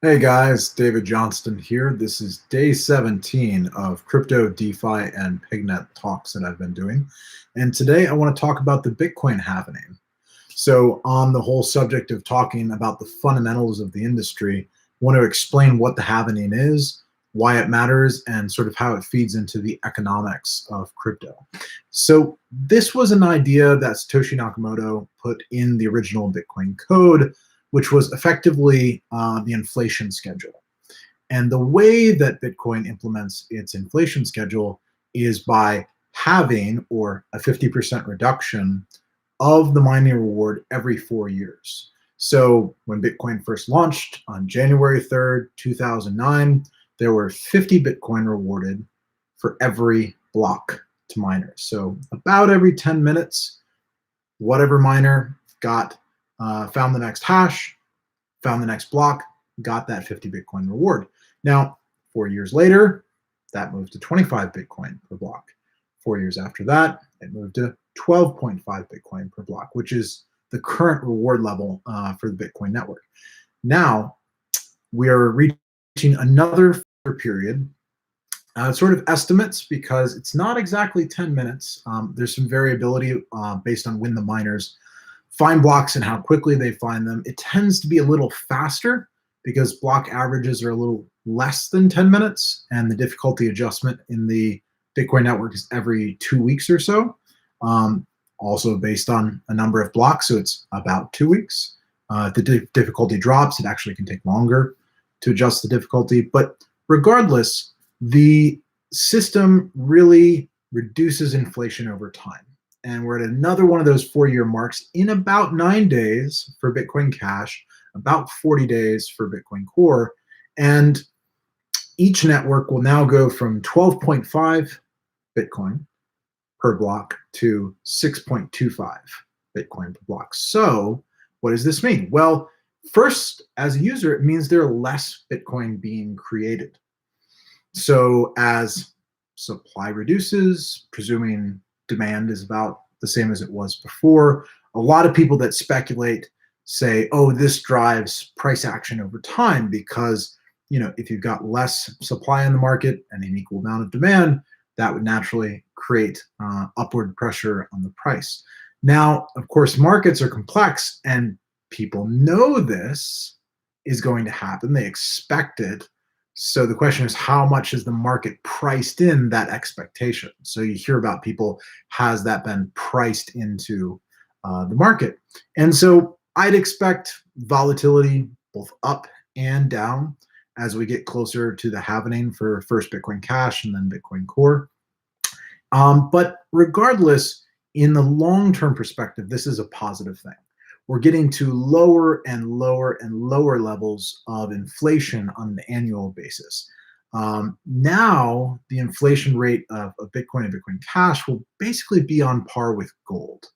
Hey guys, David Johnston here. This is day 17 of crypto, DeFi, and Pignet talks that I've been doing. And today I want to talk about the Bitcoin halvening. So, on the whole subject of talking about the fundamentals of the industry, I want to explain what the halvening is, why it matters, and sort of how it feeds into the economics of crypto. So, this was an idea that Satoshi Nakamoto put in the original Bitcoin code, which was effectively the inflation schedule. And the way that Bitcoin implements its inflation schedule is by having or a 50% reduction of the mining reward every 4 years. So when Bitcoin first launched on January 3rd, 2009, there were 50 Bitcoin rewarded for every block to miners. So about every 10 minutes, whatever miner got found the next hash, found the next block, got that 50 Bitcoin reward. Now, 4 years later, that moved to 25 Bitcoin per block. 4 years after that, it moved to 12.5 Bitcoin per block, which is the current reward level for the Bitcoin network. Now, we are reaching another period. Sort of estimates because it's not exactly 10 minutes. There's some variability based on when the miners find blocks and how quickly they find them. It tends to be a little faster because block averages are a little less than 10 minutes, and the difficulty adjustment in the Bitcoin network is every 2 weeks or so. Also based on a number of blocks, so it's about 2 weeks. If the difficulty drops, it actually can take longer to adjust the difficulty. But regardless, the system really reduces inflation over time. And we're at another one of those 4-year marks in about 9 days for Bitcoin Cash, about 40 days for Bitcoin Core. And each network will now go from 12.5 Bitcoin per block to 6.25 Bitcoin per block. So what does this mean? Well, first, as a user, it means there are less Bitcoin being created. So as supply reduces, presuming demand is about the same as it was before, a lot of people that speculate say, oh, this drives price action over time because, if you've got less supply in the market and an equal amount of demand, that would naturally create upward pressure on the price. Now, of course, markets are complex and people know this is going to happen. They expect it. So the question is, how much is the market priced in that expectation? So you hear about people, has that been priced into the market? And so I'd expect volatility both up and down as we get closer to the halvening for first Bitcoin Cash and then Bitcoin Core. But regardless, in the long-term perspective, this is a positive thing. We're getting to lower and lower and lower levels of inflation on an annual basis. Now, the inflation rate of Bitcoin and Bitcoin Cash will basically be on par with gold.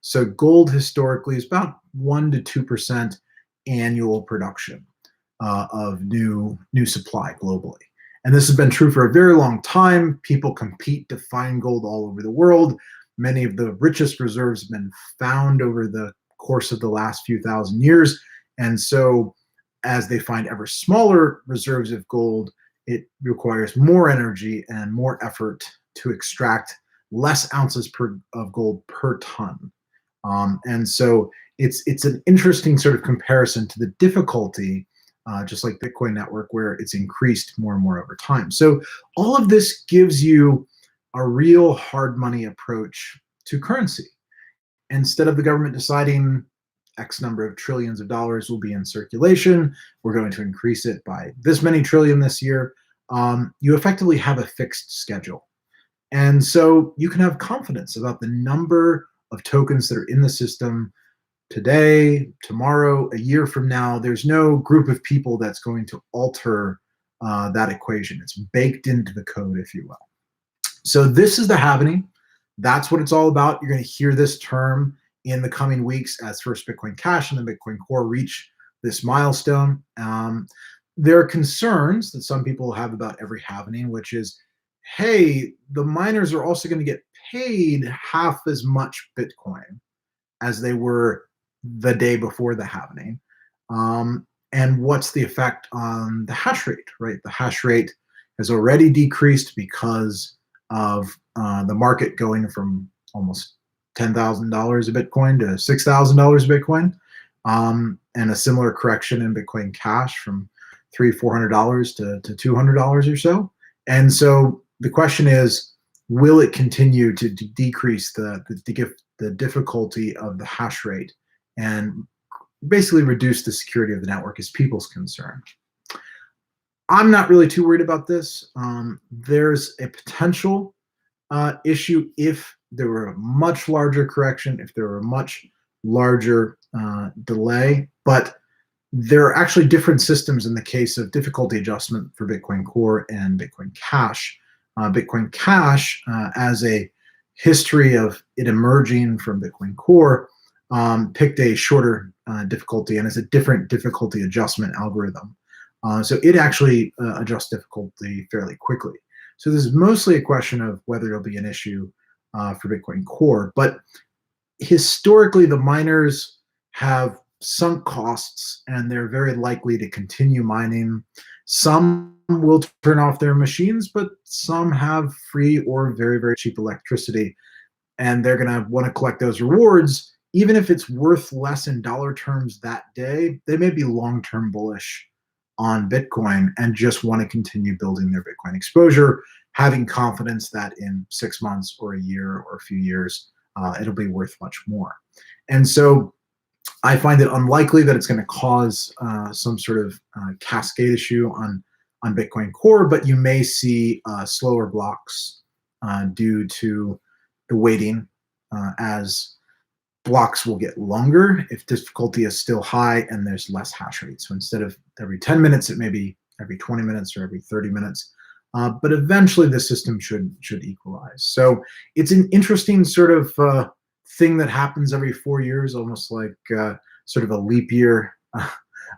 So gold historically is about 1 to 2% annual production of new supply globally. And this has been true for a very long time. People compete to find gold all over the world. Many of the richest reserves have been found over the course of the last few thousand years. And so as they find ever smaller reserves of gold, it requires more energy and more effort to extract less ounces of gold per ton. And so it's an interesting sort of comparison to the difficulty, just like Bitcoin network, where it's increased more and more over time. So all of this gives you a real hard money approach to currency. Instead of the government deciding X number of trillions of dollars will be in circulation, we're going to increase it by this many trillion this year, you effectively have a fixed schedule. And so you can have confidence about the number of tokens that are in the system today, tomorrow, a year from now. There's no group of people that's going to alter that equation. It's baked into the code, if you will. So this is the halvening. That's what it's all about. You're going to hear this term in the coming weeks as first Bitcoin Cash and then Bitcoin Core reach this milestone. There are concerns that some people have about every halvening, which is, hey, the miners are also going to get paid half as much Bitcoin as they were the day before the halvening. And what's the effect on the hash rate, right? The hash rate has already decreased because of the market going from almost $10,000 a Bitcoin to $6,000 a Bitcoin, and a similar correction in Bitcoin Cash from $300-400 to $200 or so. And so the question is, will it continue to decrease the difficulty of the hash rate and basically reduce the security of the network is people's concern. I'm not really too worried about this. There's a potential issue if there were a much larger correction, if there were a much larger delay, but there are actually different systems in the case of difficulty adjustment for Bitcoin Core and Bitcoin Cash. Bitcoin Cash, as a history of it emerging from Bitcoin Core, picked a shorter difficulty and is a different difficulty adjustment algorithm. So it actually adjusts difficulty fairly quickly. So this is mostly a question of whether it'll be an issue for Bitcoin Core. But historically, the miners have sunk costs and they're very likely to continue mining. Some will turn off their machines, but some have free or very, very cheap electricity. And they're going to want to collect those rewards. Even if it's worth less in dollar terms that day, they may be long-term bullish on Bitcoin and just want to continue building their Bitcoin exposure, having confidence that in 6 months or a year or a few years, it'll be worth much more. And so I find it unlikely that it's going to cause some sort of cascade issue on Bitcoin Core, but you may see slower blocks due to the waiting as blocks will get longer if difficulty is still high and there's less hash rate. So instead of every 10 minutes, it may be every 20 minutes or every 30 minutes. But eventually the system should equalize. So it's an interesting sort of thing that happens every 4 years, almost like sort of a leap year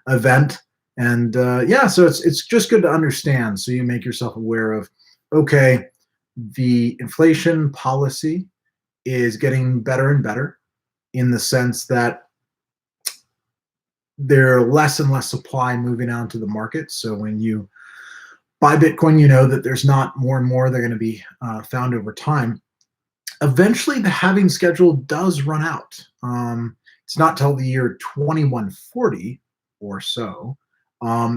event. And yeah, so it's just good to understand. So you make yourself aware of, okay, the inflation policy is getting better and better in the sense that there are less and less supply moving out to the market. So when you buy Bitcoin, you know that there's not more and more they're going to be found over time. Eventually, the halving schedule does run out. It's not till the year 2140 or so.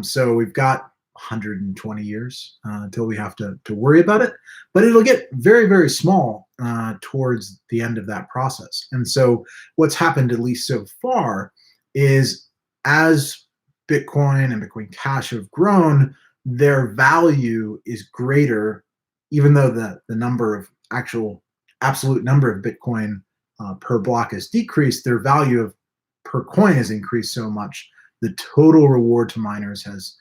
So we've got 120 years until we have to worry about it. But it'll get very, very small towards the end of that process. And so what's happened, at least so far, is as Bitcoin and Bitcoin Cash have grown, their value is greater, even though the number of absolute number of Bitcoin per block has decreased, their value of per coin has increased so much. The total reward to miners has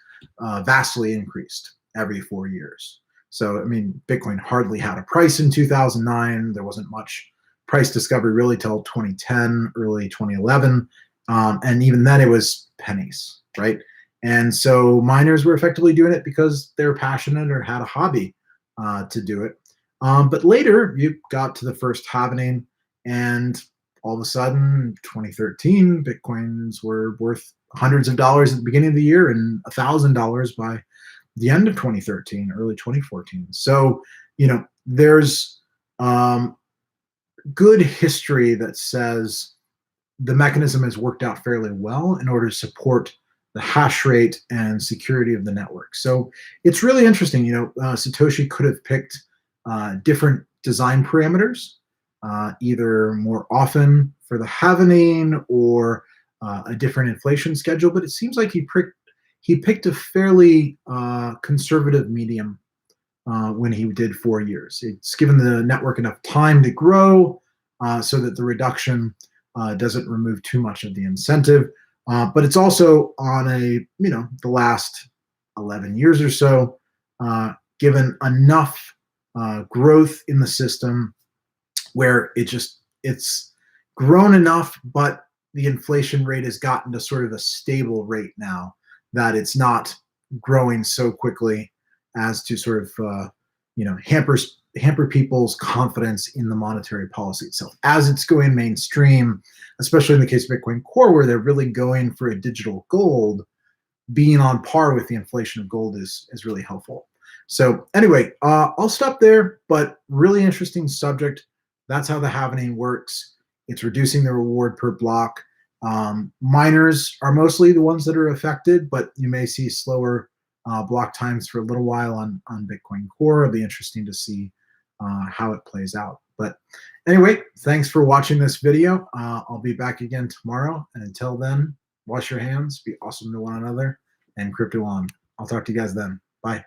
vastly increased every 4 years. So, I mean, Bitcoin hardly had a price in 2009. There wasn't much price discovery really till 2010, early 2011. And even then it was pennies, right? And so miners were effectively doing it because they were passionate or had a hobby to do it. But later you got to the first halvening, and all of a sudden, 2013, Bitcoins were worth hundreds of dollars at the beginning of the year and $1,000 by the end of 2013, early 2014. So, you know, there's good history that says the mechanism has worked out fairly well in order to support the hash rate and security of the network. So it's really interesting. You know, Satoshi could have picked different design parameters, either more often for the halvening or a different inflation schedule, but it seems like he picked a fairly conservative medium when he did 4 years. It's given the network enough time to grow so that the reduction doesn't remove too much of the incentive. But it's also on the last 11 years or so, given enough growth in the system where it's grown enough, but the inflation rate has gotten to sort of a stable rate now, that it's not growing so quickly as to sort of hamper people's confidence in the monetary policy itself. As it's going mainstream, especially in the case of Bitcoin Core, where they're really going for a digital gold, being on par with the inflation of gold is really helpful. So anyway, I'll stop there, but really interesting subject. That's how the halvening works. It's reducing the reward per block. Miners are mostly the ones that are affected, but you may see slower block times for a little while on Bitcoin Core. It'll be interesting to see how it plays out. But anyway, thanks for watching this video. I'll be back again tomorrow. And until then, wash your hands, be awesome to one another, and crypto on. I'll talk to you guys then. Bye.